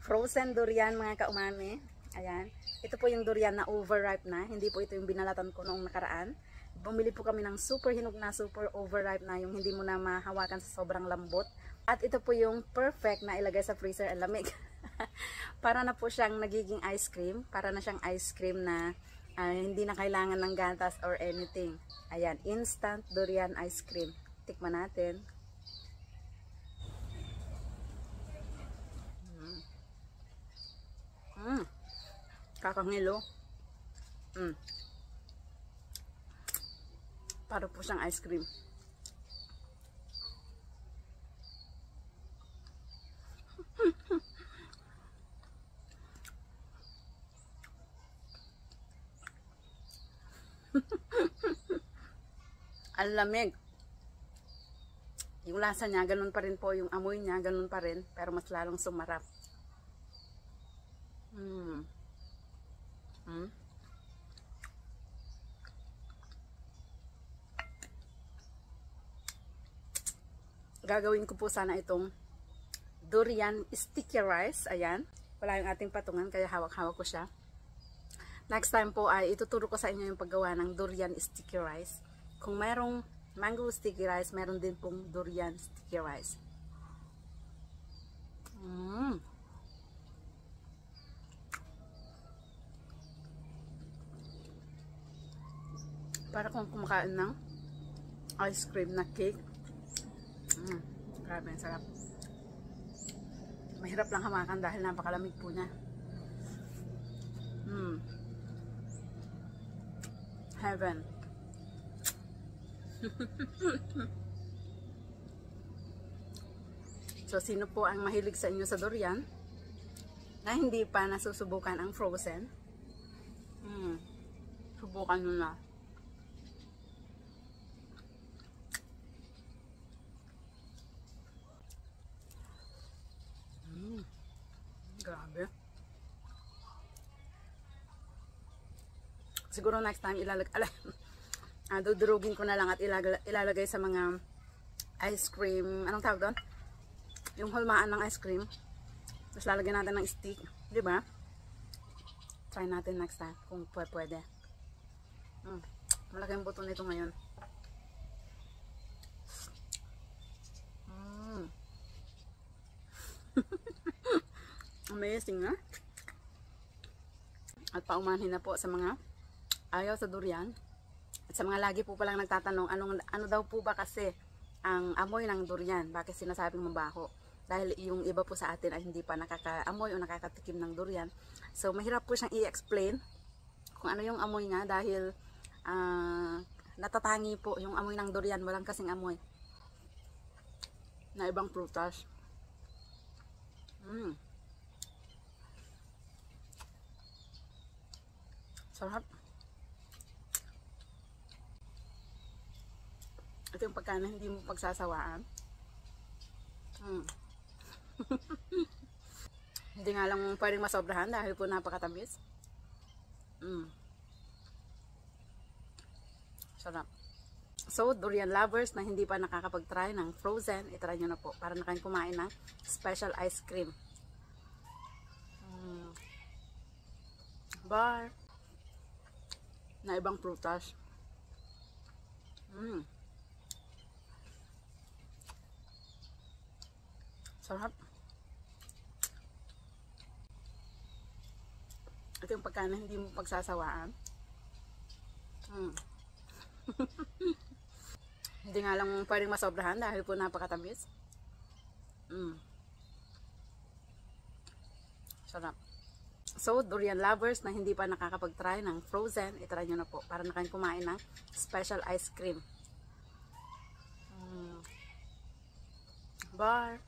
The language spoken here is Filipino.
Frozen durian mga kaumami. Ayan. Ito po yung durian na overripe na. Hindi po ito yung binalatan ko noong nakaraan. Bumili po kami ng super hinog na, super overripe na, yung hindi mo na mahawakan sa sobrang lambot. At ito po yung perfect na ilagay sa freezer at lamig. Para na po siyang nagiging ice cream. Para na siyang ice cream na hindi na kailangan ng gatas or anything. Ayan, instant durian ice cream. Tikman natin. Kakangilo. Para po siyang ice cream. Ang lamig. Yung lasa niya, ganun pa rin po. Yung amoy niya, ganun pa rin. Pero mas lalong sumarap. Gagawin ko po sana itong durian sticky rice. Ayan. Wala yung ating patungan, kaya hawak-hawak ko siya. Next time po ay ituturo ko sa inyo yung paggawa ng durian sticky rice. Kung mayroong mango sticky rice, meron din pong durian sticky rice. Para kung kumakain ng ice cream na cake. Grabe, ang sarap. Mahirap lang hamakan dahil napakalamig po niya. Heaven. So, sino po ang mahilig sa inyo sa durian na hindi pa nasusubukan ang frozen? Subukan nyo na. Grabe. Siguro next time dudurugin ko na lang at ilalagay sa mga ice cream. Anong tawag doon? Yung hulmaan ng ice cream. Tapos lalagyan natin ng stick. Di ba? Try natin next time kung pwede. Malaki ang buto nito ngayon. Amazing, ha? At paumanhin na po sa mga ayaw sa durian. At sa mga lagi po palang nagtatanong, ano daw po ba kasi ang amoy ng durian? Bakit sinasabing mabaho? Dahil yung iba po sa atin ay hindi pa nakakaamoy o nakakatikim ng durian. So, mahirap po siyang i-explain kung ano yung amoy nga dahil natatangi po yung amoy ng durian. Walang kasing amoy na ibang prutas. Sarap. Ito yung pagkain na hindi mo pagsasawaan. Hindi nga lang pwedeng masobrahan dahil po napakatamis. Sarap. So, durian lovers na hindi pa nakakapag-try ng frozen, itry nyo na po para na kayong kumain ng special ice cream. Bar na ibang prutas. Sarap. Ito yung pagkain na hindi mo pagsasawaan. Hindi nga lang pwedeng masobrahan dahil po napakatamis. Sarap. So, durian lovers na hindi pa nakakapag-try ng frozen, itry nyo na po para na kayong kumain ng special ice cream. Bar